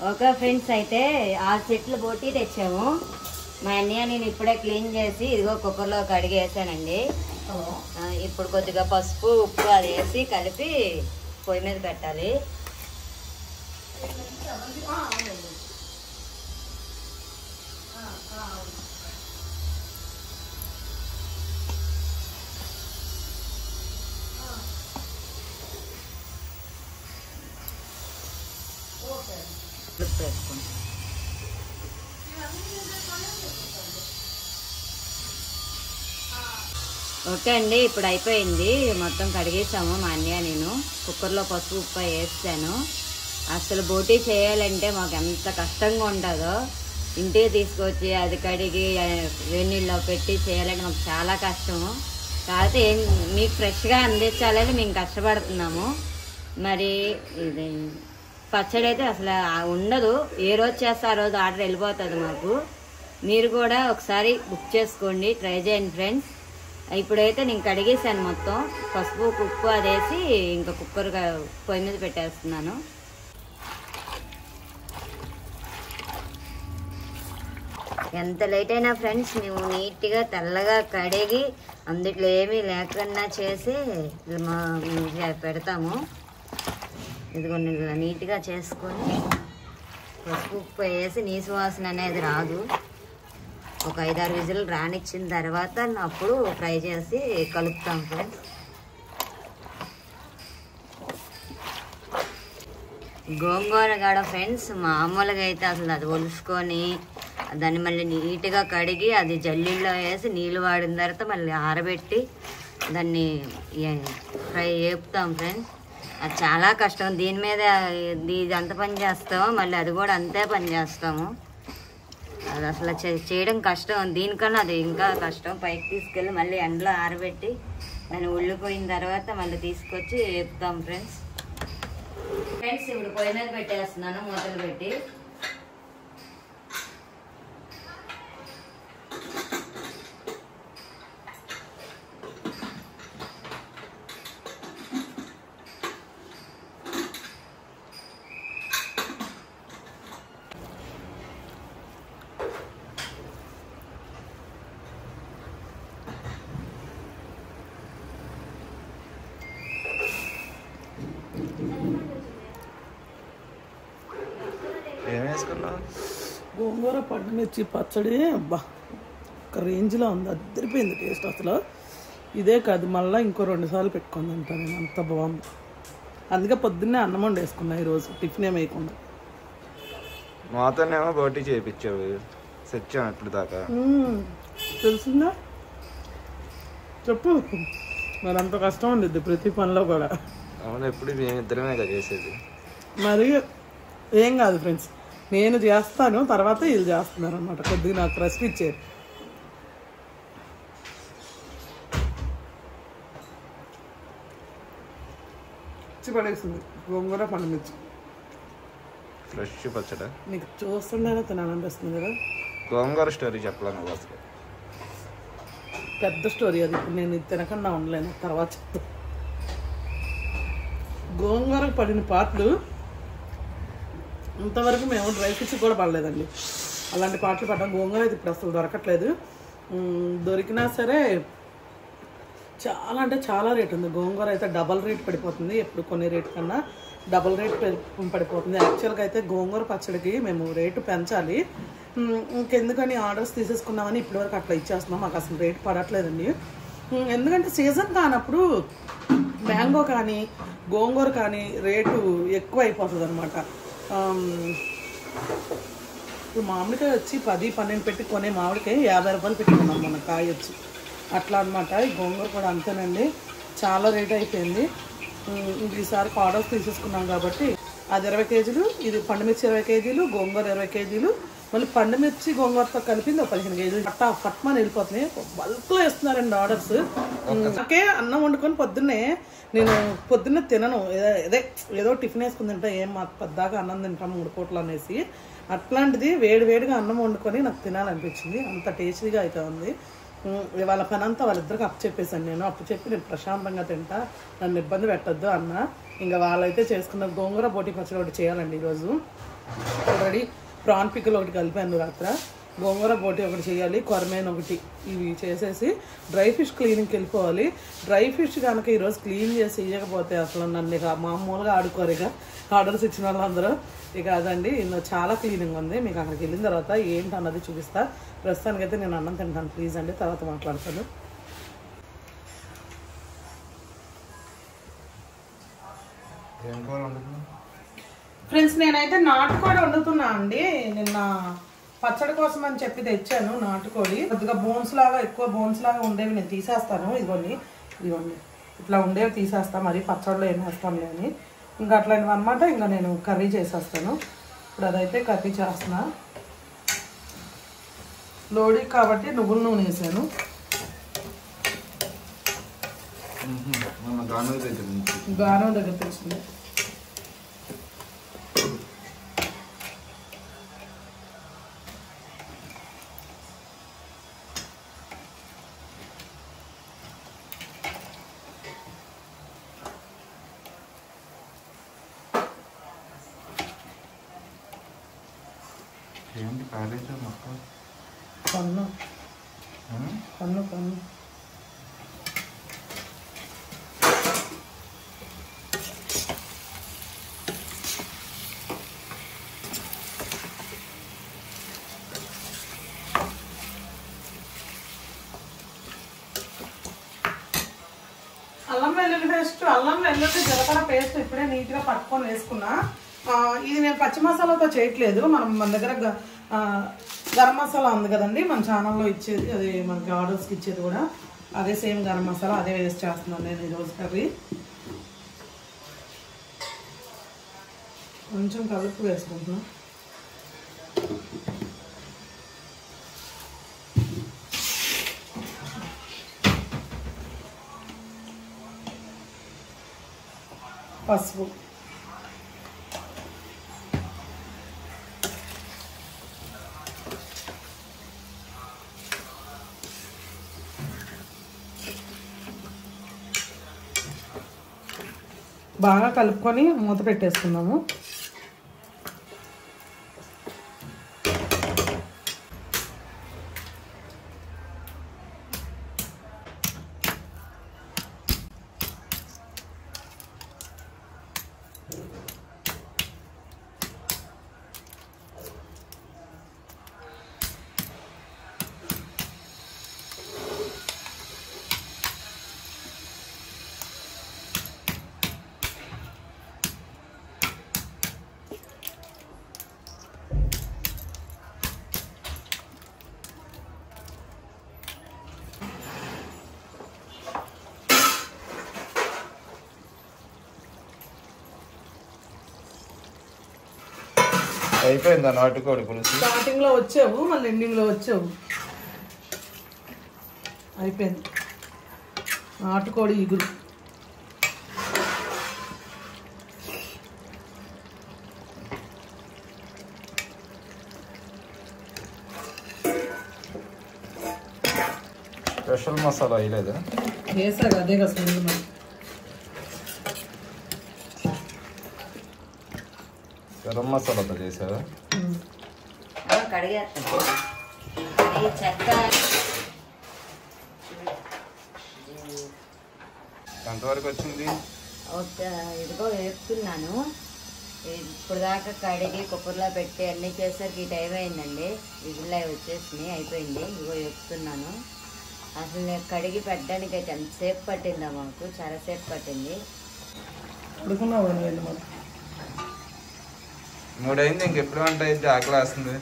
Okay friends, అయితే 6 సెట్లు బోటీ తెచ్చాము. మా అన్నయ్య నేను ఇప్పుడే క్లీన్ చేసి ఇదిగో కుక్కర్లో కడిగేసానండి. ఇప్పుడు కొద్దిగా పసుపు ఉప్పు అది వేసి కలిపి పొయ్యి మీద పెట్టాలి. ఓకే అండి, ఇప్పుడు అయిపోయింది. మొత్తం కడిగేసాము మా అన్నయ్య నేను. కుక్కర్లో పసుపు ఉప్పు వేసాను. అసలు బోటీ చేయాలంటే మాకు ఎంత కష్టంగా ఉంటుందో. ఇంటికి తీసుకొచ్చి అది కడిగి వేడినీళ్ళలో పెట్టి చేయాలంటే మాకు చాలా కష్టము. కాకపోతే మీకు ఫ్రెష్గా అందించాలని మేము కష్టపడుతున్నాము. మరి ఇది పచ్చడి అయితే అసలు ఉండదు. ఏ రోజు చేస్తే ఆ రోజు ఆర్డర్ వెళ్ళిపోతుంది మాకు. మీరు కూడా ఒకసారి బుక్ చేసుకోండి, ట్రై చేయండి ఫ్రెండ్స్. ఇప్పుడైతే నేను కడిగేసాను మొత్తం. పసుపు ఉప్పు అదేసి ఇంకా కుక్కర్ పొయ్యి మీద పెట్టేస్తున్నాను. ఎంత లేట్ అయినా ఫ్రెండ్స్ మేము నీట్గా తెల్లగా కడిగి అందుట్లో ఏమీ లేకుండా చేసి పెడతాము. ఇదిగోండి ఇలా నీట్గా చేసుకొని పసుపు ఉప్పు వేసి నీసు వాసన అనేది రాదు. ఒక 5-6 విజిల్ రానిచ్చిన తర్వాత అప్పుడు ఫ్రై చేసి కలుపుతాం ఫ్రెండ్స్. గోంగూర కాడ ఫ్రెండ్స్ మామూలుగా అయితే అసలు అది ఒలుసుకొని దాన్ని మళ్ళీ నీట్గా కడిగి అది జల్లీలో వేసి నీళ్ళు వాడిన తర్వాత మళ్ళీ ఆరబెట్టి దాన్ని ఫ్రై వేపుతాం ఫ్రెండ్స్. అది చాలా కష్టం. దీని మీద ఇది ఎంత పని చేస్తామో మళ్ళీ అది కూడా అంతే పని చేస్తాము. అది అసలు చేయడం కష్టం. దీనికన్నా అది ఇంకా కష్టం. పైకి తీసుకెళ్ళి మళ్ళీ ఎండలో ఆరబెట్టి దాన్ని ఉల్లిపోయిన తర్వాత మళ్ళీ తీసుకొచ్చి వేపుతాం ఫ్రెండ్స్. ఇప్పుడు పొయ్యి మీద పెట్టేస్తున్నాను మూతలు పెట్టి. గోంగూర పచ్చిమిర్చి పచ్చడి అబ్బా ఒక రేంజ్లో ఉంది. అదిరిపోయింది టేస్ట్ అసలు. ఇదే కాదు మళ్ళీ ఇంకో 2 సార్లు పెట్టుకుంది అంటాను నేను. అంత బాగుంది. అందుకే పొద్దున్నే అన్నం వండేసుకున్నా ఈరోజు, టిఫిన్ ఏమి వేయకుండా. మాతోనేమో బోటీ చేయించావు తెచ్చాను ఇప్పుడు దాకా. తెలిసిందా చెప్పు. మరి అంత కష్టం ఉండిద్ది ప్రతి పనిలో కూడా. అవును, ఎప్పుడు మేమిద్దరమే కదా చేసేది. మరి ఏం కాదు ఫ్రెండ్స్, నేను చేస్తాను తర్వాత వీళ్ళు చేస్తున్నారు అన్నమాట. కొద్దిగా నాకు రెస్ట్ ఇచ్చారు. పడేసింది గోంగూర పండుమిర్చి ఫ్రెష్ పచ్చడా. నీకు చూస్తుండేనే తినాలనిపిస్తుంది కదా. గోంగూర స్టోరీ చెప్పాలను అసలు పెద్ద స్టోరీ అది. ఇప్పుడు నేను తినకుండా ఉండలేను, తర్వాత చెప్తా. గోంగూరకు పడిన పాటలు ఇంతవరకు మేము డ్రై ఫిష్ కూడా పడలేదండి. అలాంటి పాటలు పడ్డాం. గోంగూర అయితే ఇప్పుడు అసలు దొరకట్లేదు. దొరికినా సరే చాలా అంటే చాలా రేట్ ఉంది. గోంగూర అయితే డబల్ రేట్ పడిపోతుంది. ఎప్పుడు కొన్ని రేట్ కన్నా డబల్ రేట్ పడిపోతుంది. యాక్చువల్గా అయితే గోంగూర పచ్చడికి మేము రేటు పెంచాలి. ఇంకెందుకని ఆర్డర్స్ తీసేసుకున్నామని ఇప్పటివరకు అట్లా ఇచ్చేస్తున్నాం. మాకు అసలు రేట్ పడట్లేదండి. ఎందుకంటే సీజన్ కానప్పుడు మ్యాంగో కానీ గోంగూర కానీ రేటు ఎక్కువ అయిపోతుంది అనమాట. ఇప్పుడు మామిడికాయ వచ్చి 10-12 పెట్టి కొనే మామిడికాయ 50 రూపాయలు పెట్టుకున్నాం మన కాయ వచ్చి. అట్లా అనమాట. ఈ గోంగూర కూడా అంతేనండి, చాలా రేట్ అయిపోయింది. ఈసారి ఆర్డర్స్ తీసేసుకున్నాం కాబట్టి అది 20 కేజీలు, ఇది పండుమిర్చి 20 కేజీలు, గోంగూర 20 కేజీలు, మళ్ళీ పండుమిర్చి గోంగూరతో కలిపింది ఒక 15 కేజీలు. పట్మని వెళ్ళిపోతున్నాయి. బల్క్లో వేస్తున్నారండి ఆర్డర్స్. నాకే అన్నం వండుకొని పొద్దున్నే తినను. ఏదో టిఫిన్ వేసుకుని తింటా. ఏం మాకు పెద్దగా అన్నం తింటాం 3 పూటలు అనేసి. అట్లాంటిది వేడివేడిగా అన్నం వండుకొని నాకు తినాలనిపించింది. అంత టేస్టీగా అయితే ఉంది. వాళ్ళ పని అంతా వాళ్ళిద్దరికి అప్పచెప్పేసాను నేను. అప్పచెప్పి నేను ప్రశాంతంగా తింటా, నన్ను ఇబ్బంది పెట్టద్దు అన్న. ఇంకా వాళ్ళైతే చేసుకున్న గోంగూర బోటి పచ్చడి ఒకటి చేయాలండి ఈరోజు. ఆల్రెడీ ప్రాన్ పిక్కలు ఒకటి కలిపాను రాత్ర, గోంగూర బోటి ఒకటి చేయాలి, కొరమేన్ ఒకటి, ఇవి చేసేసి డ్రై ఫిష్ క్లీనింగ్కి వెళ్ళిపోవాలి. డ్రై ఫిష్ కనుక ఈరోజు క్లీన్ చేసి ఇవ్వకపోతే అసలు నన్ను ఇక మామూలుగా ఆడుకోరు, ఇక ఆర్డర్స్ ఇచ్చిన వాళ్ళందరూ. ఇక అదండి, ఇందులో చాలా క్లీనింగ్ ఉంది. మీకు అక్కడికి వెళ్ళిన తర్వాత ఏంటన్నది చూపిస్తా. ప్రస్తుతానికైతే నేను అన్నం తింటాను ప్లీజ్ అండి, తర్వాత మాట్లాడతాను. ఫ్రెండ్స్ నేనైతే నాటుకోడి వండుతున్నా అండి. నిన్న పచ్చడి కోసం అని చెప్పి తెచ్చాను నాటుకోడి. కొద్దిగా బోన్స్ లాగా, ఎక్కువ బోన్స్ లాగా ఉండేవి నేను తీసేస్తాను. ఇదిగోండి ఇట్లా ఉండేవి తీసేస్తాను, మరి పచ్చడిలో ఏం వేస్తాను అని. ఇంకా అట్లాంటివి అనమాట. ఇంకా నేను కర్రీ చేసేస్తాను. ఇప్పుడు అదైతే కర్రీ చేస్తున్నా. లోడి కాబట్టి నువ్వుల నూనె వేసాను. గానం దగ్గర తెచ్చింది. పన్ను పన్ను పన్ను అల్లం వెల్లుల్లి పేస్ట్, అల్లం వెల్లుల్లి జీలకర్ర పేస్ట్ ఇప్పుడే నీట్గా పట్టుకొని వేసుకున్నా. ఇది నేను పచ్చి మసాలాతో చేయట్లేదు. మన దగ్గర గరం మసాలా ఉంది కదండి మన ఛానల్లో ఇచ్చేది, అది మనకి ఆర్డర్స్కి ఇచ్చేది కూడా అదే సేమ్ గరం మసాలా, అదే వేస్ట్ చేస్తున్నాను నేను ఈరోజు కర్రీ. కొంచెం కలుపు వేసుకుంటున్నాను. పసుపు, బాగా కలుపుకొని మూత పెట్టేసుకున్నాము. అయిపోయిందా నాటుకోడి పులుసు? స్టార్టింగ్ లో వచ్చావు, మళ్ళీ ఎండింగ్ లో వచ్చావు. అయిపోయింది నాటుకోడి ఇగురు. స్పెషల్ మసాలా వేయలేదా? వేసారు అదే కదా స్మెల్. గరం మసాలాతో చేసావా? కడిగేస్తాను. చెక్క ఎంతవరకు వచ్చింది? ఇదిగో వేపుతున్నాను. ఇప్పుడు దాకా కడిగి కుక్కర్లో పెట్టి అన్నీ చేసరికి ఈ టైం అయిందండి. విజిల్ వచ్చేసినాయి, అయిపోయింది. ఇదిగో వేపుతున్నాను. అసలు నేను కడిగి పెట్టడానికి అయితే ఎంతసేపు పట్టిందా మాకు, చాలాసేపు పట్టింది. మూడైంది, ఇంకెప్పుడు వంట అయితే ఆకలి వేస్తుంది.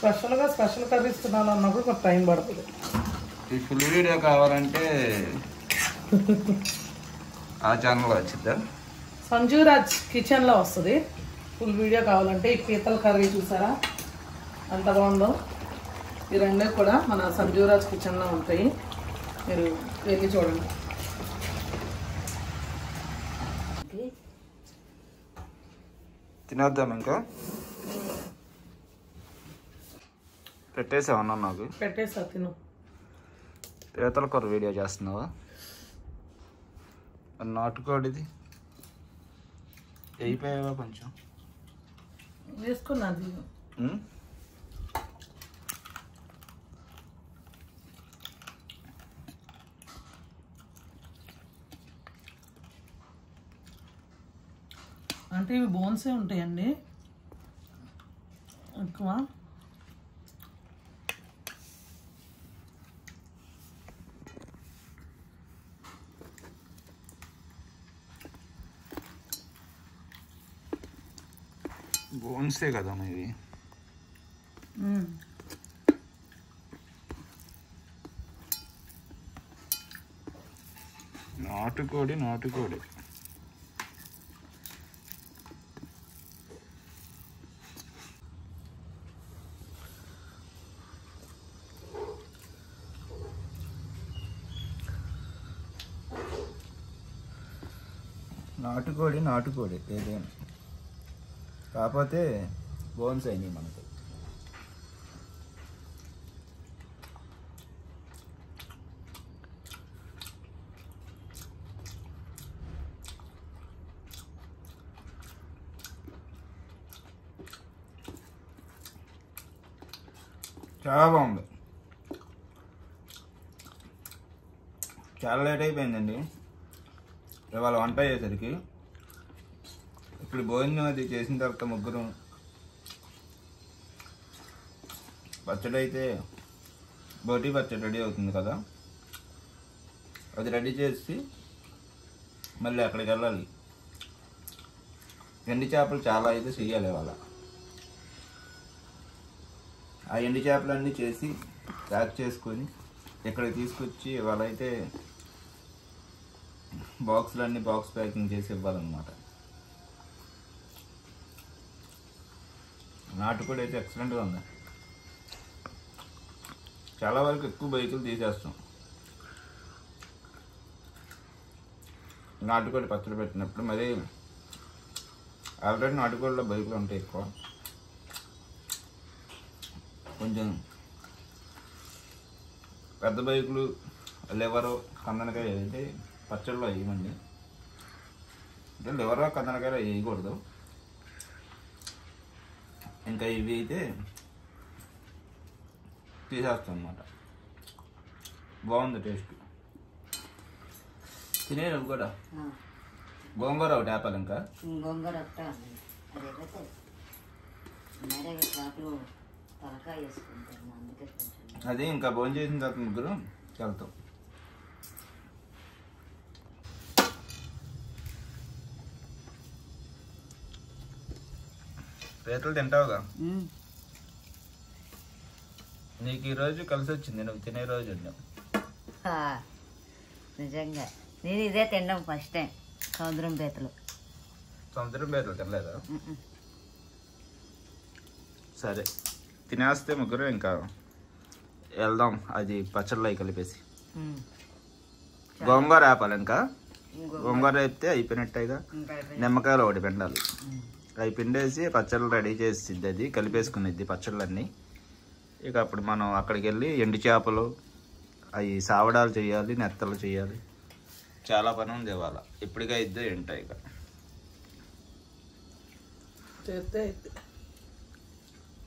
స్పెషల్ కర్రీ ఇస్తున్నాను అన్నప్పుడు కొంచెం టైం పడుతుంది. ఈ ఫుల్ వీడియో కావాలంటే ఆ ఛానల్లో వచ్చిద్దా? సంజూరాజ్ కిచెన్లో వస్తుంది ఫుల్ వీడియో కావాలంటే. ఈ పీతల కర్రీ చూసారా ఎంత బాగుందో. ఈ రెండే కూడా మన సంజూరాజ్ కిచెన్లో ఉంటాయి, మీరు వెళ్ళి చూడండి. తినేద్దాం. ఇంకా పెట్టేసావన్నా? నాకు పెట్టేసా, తిను. పీతల కూర వీడియో చేస్తున్నావా? నాటుకోడిది అయిపోయావా? కొంచెం వేసుకున్నది అంటే ఇవి బోన్సే ఉంటాయండి ఎక్కువ. బోన్సే కదా ఇవి. నాటుకోడి నాటుకోడి నాటుకోడి నాటుకోడి ఏదైనా కాకపోతే బోన్స్ అయినాయి మనకు. చాలా బాగుంది. చాలా లేట్ అయిపోయిందండి ఇవాళ వంట అయ్యేసరికి. ఇప్పుడు భోజనం అది చేసిన తర్వాత ముగ్గురు పచ్చడి అయితే బోటి పచ్చడి రెడీ అవుతుంది కదా, అది రెడీ చేసి మళ్ళీ అక్కడికి వెళ్ళాలి. ఎండి చేపలు చాలా అయితే చెయ్యాలి ఇవాళ. ఆ ఎండి చేపలన్నీ చేసి ప్యాక్ చేసుకొని ఇక్కడికి తీసుకొచ్చి ఇవాళ అయితే బాక్సులన్నీ బాక్స్ ప్యాకింగ్ చేసి ఇవ్వాలన్నమాట. నాటుకోడి అయితే ఎక్సలెంట్గా ఉంది. చాలా వరకు ఎక్కువ బైకులు తీసేస్తాం నాటుకోడి పచ్చడి పెట్టినప్పుడు. మరి ఆల్రెడీ నాటుకోడిలో బైకులు ఉంటాయి ఎక్కువ. కొంచెం పెద్ద బైకులు లివరు కందనకాయ అయితే పచ్చడిలో వేయమండి. అంటే లివరు కందనకాయలు వేయకూడదు. ఇంకా ఇవి అయితే తీసేస్తాం అన్నమాట. బాగుంది టేస్ట్. తినేది కూడా గోంగూర ఒకటి ఆపాలి. ఇంకా గోంగూర తలకాయ వేసుకుంటాను అందుకే కొంచెం అది ఇంకా భోజనం చేసిన తర్వాత ముగ్గురు వెళ్తాం. పీతలు తింటావుగా? నీకు ఈరోజు కలిసి వచ్చింది, నువ్వు తినే రోజు ఉన్నావు. నిజంగా నేను ఇదే తినడం ఫస్ట్ టైం. సముద్రం పీతలు తినలేదా? సరే తినేస్తే ముగ్గురు ఇంకా వెళ్దాం. అది పచ్చళ్ళలో కలిపేసి గోంగూర ఆపాలి. ఇంకా గోంగూర అయితే అయిపోయినట్టేగా. నిమ్మకాయలు ఒకటి పిండాలి. అవి పిండేసి పచ్చళ్ళు రెడీ చేసిద్ది, అది కలిపేసుకునేది పచ్చళ్ళన్నీ. ఇక అప్పుడు మనం అక్కడికి వెళ్ళి ఎండు చేపలు అవి సావడాలు చేయాలి, నెత్తలు చేయాలి. చాలా పని ఉంది ఇవాళ. ఇప్పటికే ఇద్దే ఏంటో ఇక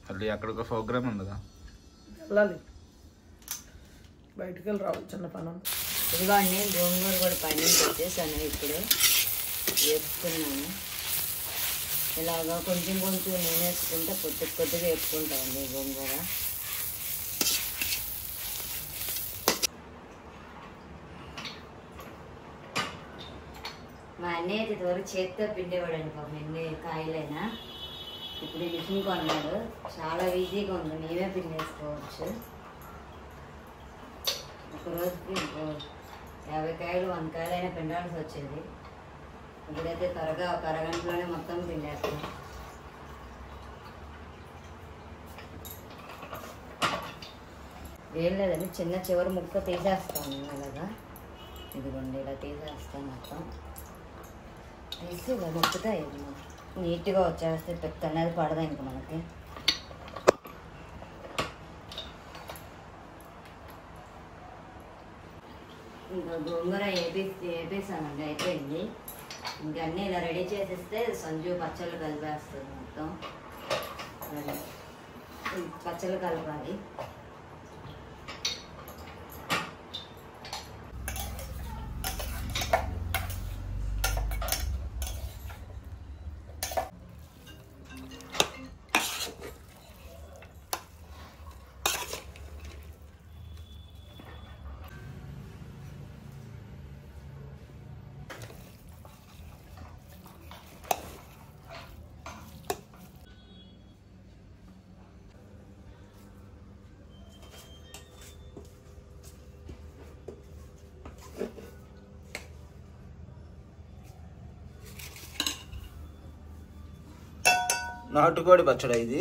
మళ్ళీ అక్కడికి ప్రోగ్రామ్ ఉందిగా, వెళ్ళాలి. బయటికి వెళ్ళి రావాలి, చిన్న పని. ఇదిగోండి గోంగూర కూడా పైన వచ్చేసాను. ఇప్పుడే వేపుకున్నాను. ఇలాగా కొంచెం కొంచెం నూనె వేసుకుంటే కొద్దిగా వేపుకుంటామండి గోంగూర. మా అన్నయ్య అయితే ఇదివరకు చేతితో పిండేవాడండి పాపం ఎన్ని కాయలైనా. ఇప్పుడు మిషన్ కొన్నాడు, చాలా ఈజీగా ఉంది, మేమే పిండేసుకోవచ్చు. ఒక రోజుకి 50 కాయలు 100 కాయలైనా పిండాల్సి వచ్చేది. ఇప్పుడైతే త్వరగా ఒక అరగంటలోనే మొత్తం పిండేస్తాం. ఏం లేదండి, చిన్న చివరి ముక్క తీసేస్తాను నేను అలాగా. ఇదిగోండి ఇలా తీసేస్తాను మొత్తం. తీసి ఇలా ముక్కుతా నీట్గా వచ్చేస్తే పెద్ద అనేది పడదా ఇంక మనకి. ఇంకా గోంగూర వేపేసానండి, అయిపోయింది. ఇంకన్నీ ఇలా రెడీ చేసేస్తే సంజు పచ్చళ్ళు కలిపేస్తుంది మొత్తం. పచ్చళ్ళు కలపాలి. నాటుకోడి పచ్చడి ఇది.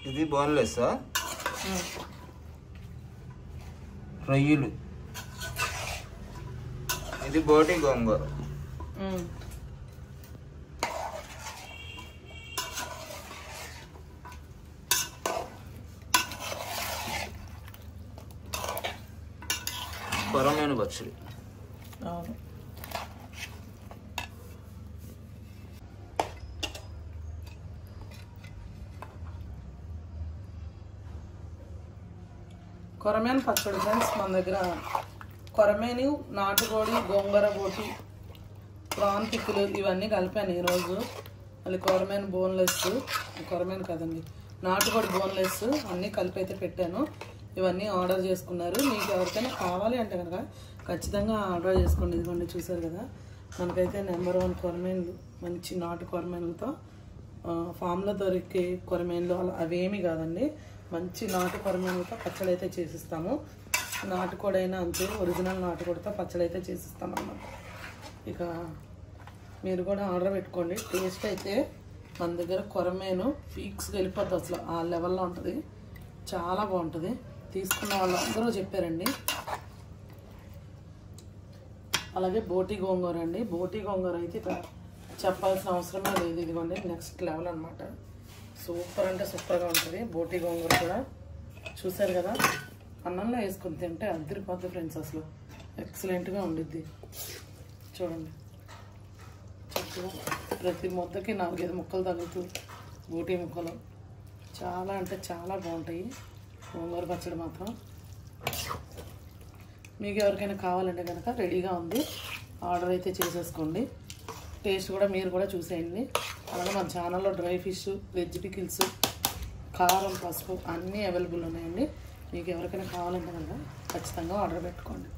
ఇది బోన్లెస్ రొయ్యలు. ఇది బోటి గోంగూర. కొరమేను పచ్చడి. కొరమేను పచ్చడి ఫ్రెండ్స్. మన దగ్గర కొరమేను, నాటుకోడి, గోంగూర బోటి, ప్రాన్ పిక్కులు ఇవన్నీ కలిపాను ఈరోజు. మళ్ళీ కొరమేను బోన్లెస్, కొరమేను కదండి నాటుకోడి బోన్లెస్ అన్నీ కలిపి అయితే పెట్టాను. ఇవన్నీ ఆర్డర్ చేసుకున్నారు. మీకు ఎవరికైనా కావాలి అంటే కనుక ఖచ్చితంగా ఆర్డర్ చేసుకోండి. ఇదిగోండి చూసారు కదా, మనకైతే నెంబర్ 1 కొరమేన్లు, మంచి నాటు కొరమేన్లతో ఫామ్లో దొరికే కొరమేన్లు అవేమీ కాదండి, మంచి నాటు కొరమేన్లతో పచ్చడి అయితే చేసిస్తాము. నాటుకోడైనా అంతే, ఒరిజినల్ నాటుకోడితో పచ్చడి అయితే చేసిస్తాం అన్నమాట. ఇక మీరు కూడా ఆర్డర్ పెట్టుకోండి. టేస్ట్ అయితే మన దగ్గర కొరమేను పీక్స్కి వెళ్ళిపోద్ది, అసలు ఆ లెవెల్లో ఉంటుంది, చాలా బాగుంటుంది. తీసుకున్న వాళ్ళందరూ చెప్పారండి. అలాగే బోటి గోంగూర అండి. బోటి గోంగూర అయితే చెప్పాల్సిన అవసరమే లేదు. ఇదిగోండి నెక్స్ట్ లెవెల్ అనమాట. సూపర్ అంటే సూపర్గా ఉంటుంది బోటి గోంగూర కూడా. చూసారు కదా, అన్నంలో వేసుకుని తింటే అద్దరిపోద్ది ఫ్రెండ్స్, అసలు ఎక్సలెంట్గా ఉండిద్ది. చూడండి చక్కగా ప్రతి ముద్దకి 4-5 ముక్కలు తగ్గుతూ బోటి ముక్కలు చాలా అంటే చాలా బాగుంటాయి. గోంగూర పచ్చడి మాత్రం మీకు ఎవరికైనా కావాలంటే కనుక రెడీగా ఉంది, ఆర్డర్ అయితే చేసేసుకోండి. టేస్ట్ కూడా మీరు కూడా చూసేయండి. అలాగే మన ఛానల్లో డ్రై ఫిష్, వెజ్ పికిల్స్, కారం, పసుపు అన్నీ అవైలబుల్ ఉన్నాయండి. మీకు ఎవరికైనా కావాలంటే కనుక ఖచ్చితంగా ఆర్డర్ పెట్టుకోండి.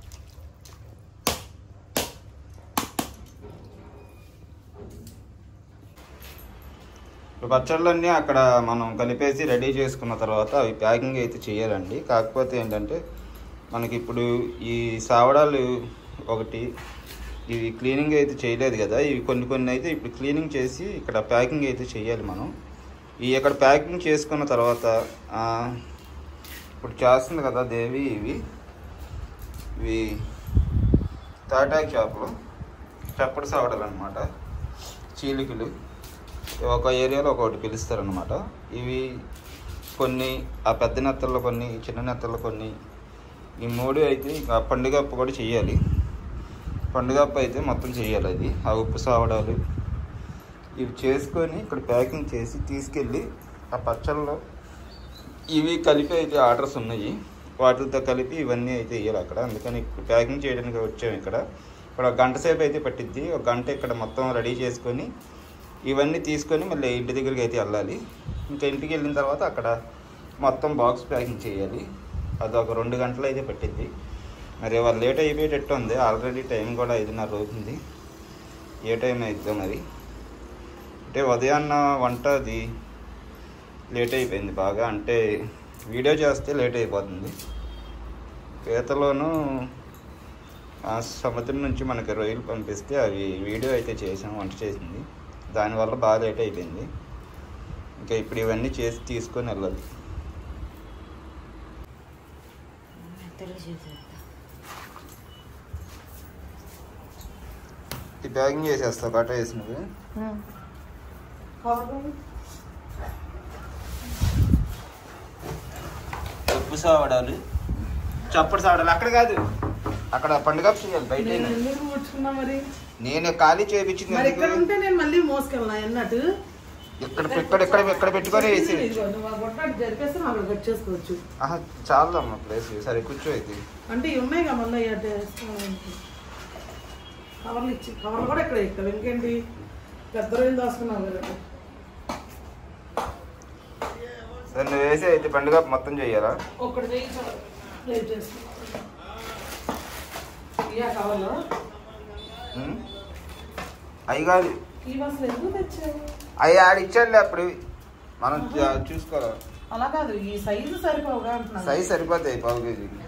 పచ్చళ్ళన్నీ అక్కడ మనం కలిపేసి రెడీ చేసుకున్న తర్వాత అవి ప్యాకింగ్ అయితే చేయాలండి. కాకపోతే ఏంటంటే మనకి ఇప్పుడు ఈ సావడాలు ఒకటి ఇవి క్లీనింగ్ అయితే చేయలేదు కదా, ఇవి కొన్ని అయితే ఇప్పుడు క్లీనింగ్ చేసి ఇక్కడ ప్యాకింగ్ అయితే చేయాలి మనం. ఈ ఇక్కడ ప్యాకింగ్ చేసుకున్న తర్వాత ఇప్పుడు చేస్తుంది కదా దేవి, ఇవి తాటాకు చేపలు, చప్పటి సావడాలు అనమాట, చీలికలు. ఒక ఏరియాలో ఒకటి పిలుస్తారనమాట. ఇవి కొన్ని ఆ పెద్ద నెత్తల్లో కొన్ని, చిన్న నెత్తల్లో కొన్ని, ఈ 3 అయితే ఇంకా పండుగప్పు కూడా చెయ్యాలి. పండుగప్పు అయితే మొత్తం చెయ్యాలి. అది ఆ ఉప్పు సావడాలు ఇవి చేసుకొని ఇక్కడ ప్యాకింగ్ చేసి తీసుకెళ్ళి ఆ పచ్చళ్ళలో ఇవి కలిపి అయితే ఆర్డర్స్ ఉన్నాయి, వాటితో కలిపి ఇవన్నీ అయితే వేయాలి అక్కడ. అందుకని ఇప్పుడు ప్యాకింగ్ చేయడానికి వచ్చాము. ఇక్కడ 1 గంట సేపు అయితే పట్టిద్ది. 1 గంట ఇక్కడ మొత్తం రెడీ చేసుకొని ఇవన్నీ తీసుకొని మళ్ళీ ఇంటి దగ్గరికి అయితే వెళ్ళాలి. ఇంకా ఇంటికి వెళ్ళిన తర్వాత అక్కడ మొత్తం బాక్స్ ప్యాకింగ్ చేయాలి. అది ఒక 2 గంటలు అయితే పట్టిద్ది. మరి వాళ్ళు లేట్ అయిపోయేటట్టు ఉంది. ఆల్రెడీ టైం కూడా 5:30 అవుతుంది. ఏ టైం అవుతుందో మరి. అంటే ఉదయాన్న వంట అది లేట్ అయిపోయింది బాగా, అంటే వీడియో చేస్తే లేట్ అయిపోతుంది. పీతలోనూ సముద్రం నుంచి మనకి రొయ్యలు పంపిస్తే అవి వీడియో అయితే చేసాం, వంట చేసింది, దానివల్ల బాగా లేట్ అయిపోయింది. ఇంకా ఇప్పుడు ఇవన్నీ చేసి తీసుకొని వెళ్ళాలి. ఈ ప్యాకింగ్ చేసేస్తావు కట్ట వేసినవి. ఉప్పు సావడాలు, చప్పటి సావడాలు అక్కడ కాదు, అక్కడ పండుగ చేయాలి బయట. నేను ఖాళీ చేయించింది మరి ఇక్కడ ఉంటే నేను మళ్ళీ మోసుకెళ్ళినా అన్నట్టు ఇక్కడ పెట్టుకొని వేసి జరిపేస్తే అక్కడ కట్ చేసుకోవచ్చు. చాలమ్మా ప్లేస్ సరే కూర్చో అయితే. అంటే ఇవి ఉన్నాయి కదా మళ్ళీ కవర్లు ఇచ్చి కవర్లు కూడా ఇక్కడ ఇక్కడ ఇంకేంటి పెద్ద రోజులు దాచుకున్నావు కదా. సరే నువ్వు వేసి అయితే పండుగ మొత్తం చెయ్యాలా? ఒక్కటి చేసి కవర్లో అవి కాదు అవి ఆడిచ్చాడులే అప్పుడు మనం చూసుకోవాలి. అలా కాదు ఈ సైజు సరిపోగా అంటున్నా. సైజు సరిపోతాయి పావు కేజీకి.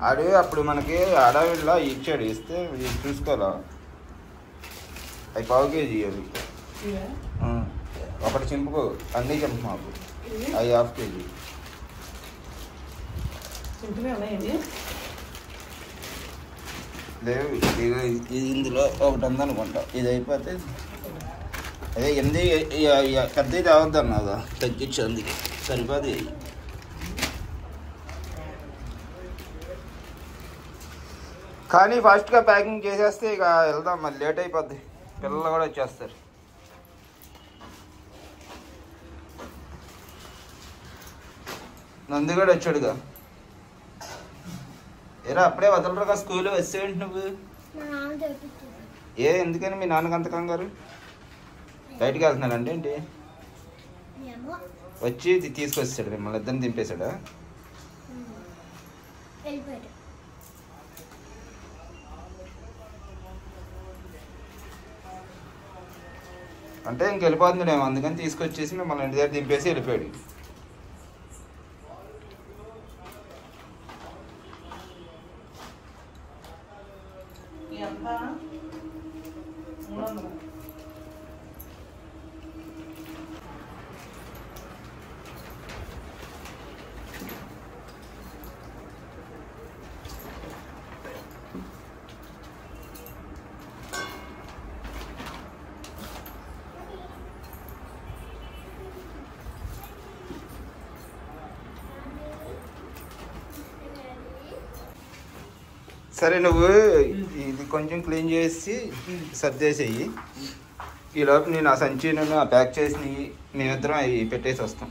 ఆడు అప్పుడు మనకి అడవిలో ఇచ్చాడు, ఇస్తే చూసుకోవాలా. అవి పావు కేజీ అవి ఒకటి చింపుకో, అన్నీ చింపు మాకు. అవి హాఫ్ కేజీ లేవు. ఇందులో ఒకటి ఉందనుకుంటా, ఇది అయిపోతే అదే ఎనిమిది పెద్దది రావద్దు అన్నదా తగ్గించు, అందుకే సరిపోదు. కానీ ఫాస్ట్గా ప్యాకింగ్ చేసేస్తే ఇక వెళ్దాం, మళ్ళీ లేట్ అయిపోద్ది, పిల్లలు కూడా వచ్చేస్తారు. నంది కూడా వచ్చాడుగా. ఏరా అప్పుడే వదలరుగా స్కూల్ వచ్చేయండి నువ్వు. ఎందుకని మీ నాన్నకి అంత కంగారు? బయటికి వెళ్తున్నాడంటే ఏంటి? వచ్చి తీసుకొచ్చాడు మిమ్మల్ని ఇద్దరిని దింపేశాడా? అంటే ఇంకెళ్ళిపోతున్నాడేమో, అందుకని తీసుకొచ్చేసి మిమ్మల్ని ఇంటి దగ్గర దింపేసి వెళ్ళిపోయాడు. సరే నువ్వు ఇది కొంచెం క్లీన్ చేసి సర్దేసేయి. ఈలోపు నేను ఆ సంచి ఆ ప్యాక్ చేసి మేమిద్దరం అవి పెట్టేసి వస్తాం.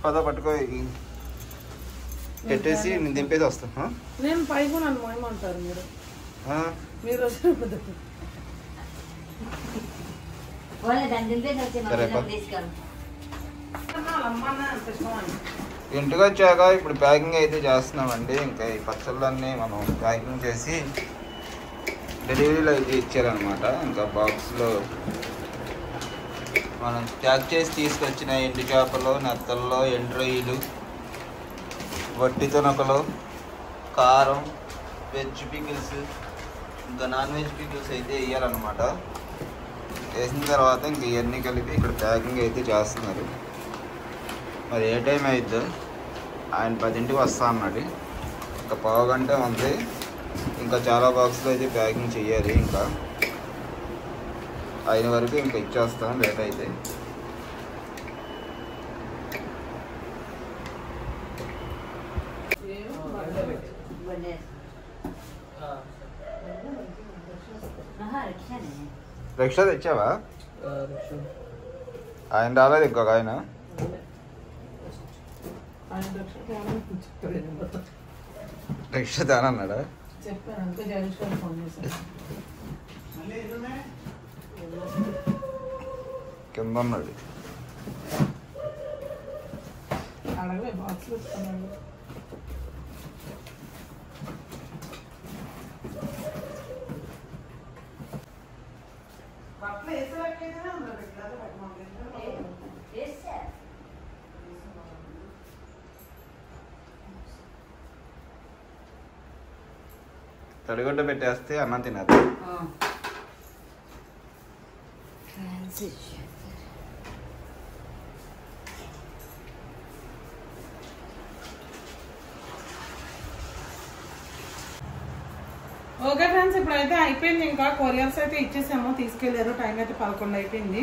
పద పట్టుకో, పెట్టేసి నేను దింపేసి వస్తాను. నేను పైకి నన్ను మోయమంటారు మీరు. ఇంటికి వచ్చాక ఇప్పుడు ప్యాకింగ్ అయితే చేస్తున్నామండి. ఇంకా ఈ పచ్చళ్ళన్నీ మనం ప్యాకింగ్ చేసి డెలివరీలో అయితే ఇచ్చారనమాట. ఇంకా బాక్స్లో మనం ప్యాక్ చేసి తీసుకొచ్చిన ఎండు చేపలు, నెత్తల్లో, ఎండు రొయ్యలు, వట్టి తునకలు, కారం, వెజ్ పికిల్స్, ఇంకా నాన్ వెజ్ పికిల్స్ అయితే వేయాలన్నమాట. వేసిన తర్వాత ఇంక ఇవన్నీ కలిపి ఇక్కడ ప్యాకింగ్ అయితే చేస్తున్నారు. మరి ఏ టైం అయిద్దో, ఆయన 10ంటికి వస్తా అన్నాడు. ఇంకా పావు గంట ఉంది, ఇంకా చాలా బాక్సులు అయితే ప్యాకింగ్ చేయాలి. ఇంకా అయిన వరకు ఇంకా ఇచ్చేస్తాం లేట్ అయితే. రిక్షా తెచ్చావా? ఆయన రాలేదు ఇంకొక ఆయన. రిక్షా తేనన్నాడా? కింద ఉన్నాడు. తడిగుడ్డ పెట్టేస్తే అన్నం తినదు. ఓకే ఫ్రెండ్స్, ఇప్పుడైతే అయిపోయింది. ఇంకా కొరియర్స్ అయితే ఇచ్చేసాము, తీసుకెళ్ళారు. టైం అయితే 11 అయిపోయింది.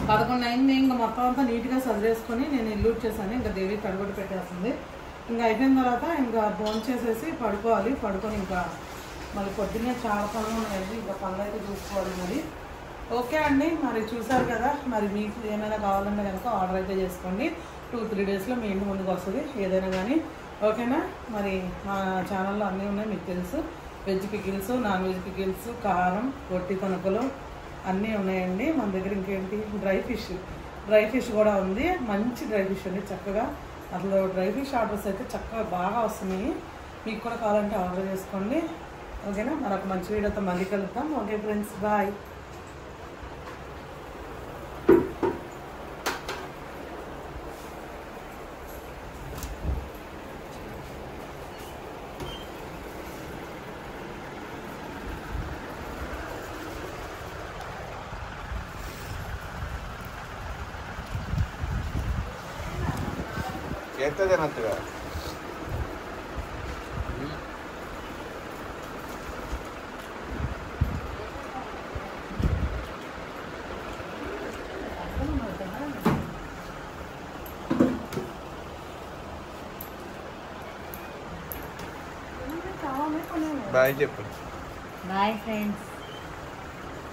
11 అయింది. ఇంకా మొత్తం అంతా నీట్గా సదిరేసుకొని నేను ఇల్లు వచ్చేసాను. ఇంకా దేవి తడిగుడ్డ పెట్టేస్తుంది. ఇంకా అయిపోయిన తర్వాత ఇంకా భోజనం చేసేసి పడుకోవాలి. పడుకొని ఇంకా మళ్ళీ పొద్దున్నే చాలా పనులు ఉన్నాయండి, ఇంకా పనులు అయితే చూసుకోవాలి మరి. ఓకే అండి, మరి చూసారు కదా, మరి మీకు ఏమైనా కావాలన్నా కనుక ఆర్డర్ అయితే చేసుకోండి. 2-3 డేస్లో మీ ఇంటి ముందుకు వస్తుంది ఏదైనా కానీ. ఓకేనా, మరి మా ఛానల్లో అన్నీ ఉన్నాయి మీకు తెలుసు. Veg pickles, non veg pickles, కారం, రొట్టి తణుకులు అన్నీ ఉన్నాయండి మన దగ్గర. ఇంకేంటి, డ్రై ఫిష్ కూడా ఉంది. మంచి డ్రై ఫిష్ అండి, చక్కగా అసలు డ్రై ఫిష్ ఆర్డర్స్ అయితే చక్కగా బాగా వస్తున్నాయి. మీకు కూడా కావాలంటే ఆర్డర్ చేసుకోండి. ఓకేనా, మరొక మంచి వీడియోతో మళ్ళీ కలుద్దాం. Okay friends, bye. ఎంత తినొచ్చుగా. బాయ్ చెప్పు. Bye friends.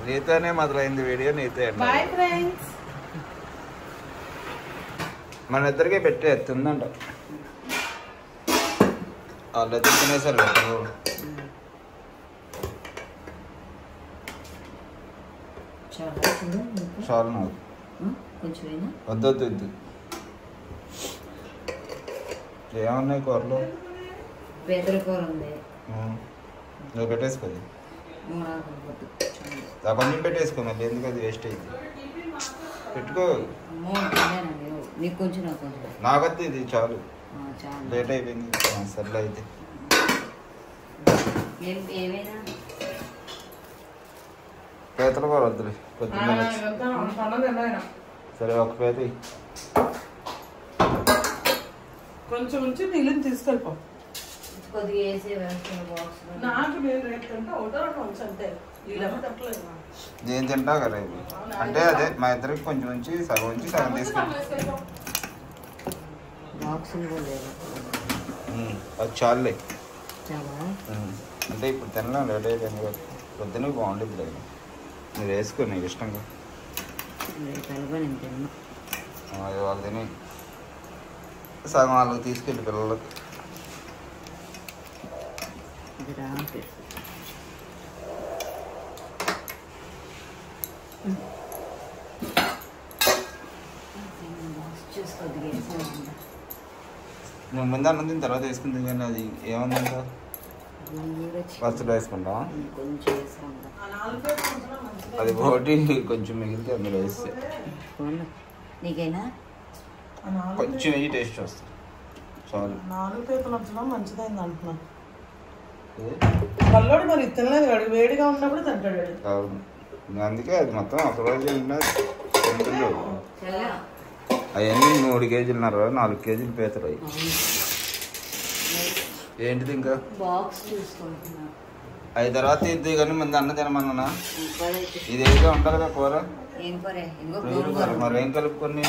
నీతోనే మొదలైంది వీడియో, నీతో బాయ్ ఫ్రెండ్స్. మన ఇద్దరికే పెట్టి ఎత్తుందంట. వాళ్ళు ఎత్తి తినేసారు కదా. చాలు నాకు వద్దొద్దు. ఏమన్నాయి కూరలు? పేదల కూర ఉంది, నువ్వు పెట్టేసుకోది. కొంచెం పెట్టేసుకో, మళ్ళీ ఎందుకు అది వేస్ట్ అయింది. పెట్టుకో. నీకు కొంచెం నాకు కొంచెం. నాకద్దు, ఇది చాలు, లేట్ అయిపోయింది. సర్లే అయితే ఏమైనా పీతలు కూర వద్దులే, పొద్దున్న. సరే, ఒక పీత కొంచెం ఉంచి నీళ్ళని తీసుకెళ్ళిపో. కొద్దిగా వేసే బాక్స్ నాకు నేను రేపు ఒకటో రెండు ఉంచి అంతే. నేను తింటా కదా ఇది. అంటే అదే మా ఇద్దరికి కొంచెం ఉంచి సగం ఉంచి సగం తీసుకెళ్ళి. అది చాలులే. అంటే ఇప్పుడు తినలేం, లేట్ అయిపోయింది కదా. పొద్దున బాగుండేది లేదు. మీరు వేసుకో నీకు ఇష్టంగా. అది వాళ్ళు తిని సగం వాళ్ళకి తీసుకెళ్ళి పిల్లలకి. నువ్వు ముందు అన్నం తిన్న తర్వాత వేసుకుంటుంది కానీ అది ఏముందంట, పచ్చడి వేసుకుంటావా? అది ఒకటి కొంచెం మిగిలితే అందులో వేస్తే నీకైనా కొంచెం వేసి టేస్ట్ వస్తుంది. చాలు. 4 పీతలు ఉంచడం మంచిదైంది అంటున్నాను. పల్లోడు మరి తినలేదు కాదు, వేడిగా ఉన్నప్పుడు తింటాడు. అవును, అందుకే అది మొత్తం ఒకరోజు తింటుంది. అవన్నీ 3 కేజీలున్నర, 4 కేజీలు పీతలు అవి. ఏంటిది ఇంకా అవి తర్వాత ఇది కానీ ముందు అన్న తినమన్నా. ఇది ఏదో ఉంటుంది కదా కూర, మరి ఏం కలుపుకొని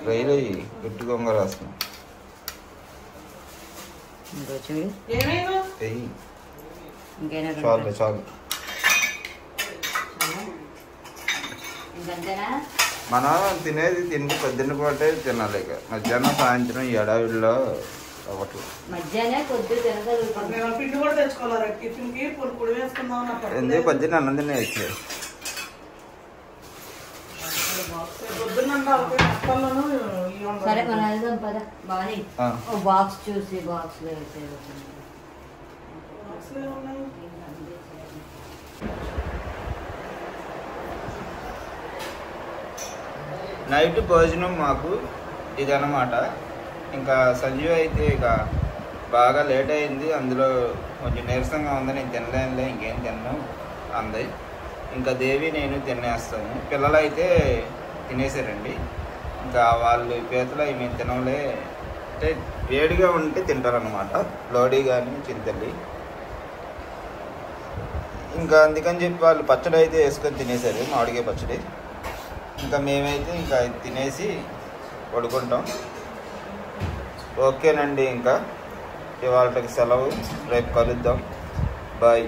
రైలు అయ్యి గట్టి గొంగ రాస్తున్నాం. చాలు చాలు. మనం తినేది తిండి పొద్దున్న పూటే తినాలి. ఇక మధ్యాహ్నం సాయంత్రం ఈ ఎడావిడిలో అవ్వట్లేదు. ఎందుకు పొద్దున్న అన్నం తినే వచ్చాయి. సరే మన వెళ్దాం పద. బాగా బాక్స్ చూసి బాక్స్ లో నైట్ భోజనం మాకు ఇదన్నమాట. ఇంకా సంజీవ్ అయితే ఇక బాగా లేట్ అయింది, అందులో కొంచెం నీరసంగా ఉంది, నేను తినలేనులే ఇంకేం తిన్నాను అంది. ఇంకా దేవి నేను తినేస్తాము. పిల్లలు అయితే తినేసారండి. ఇంకా వాళ్ళు పీతలు అవి మేము తినలే, అంటే వేడిగా ఉంటే తింటారనమాట. లోడీ కానీ చింతల్లి. ఇంకా అందుకని చెప్పి వాళ్ళు పచ్చడి అయితే వేసుకొని తినేశారు, మామిడికాయ పచ్చడి. ఇంకా మేమైతే ఇంకా తినేసి పడుకుంటాం. ఓకేనండి, ఇంకా ఇవాళకి సెలవు, రేపు కలుద్దాం, బాయ్.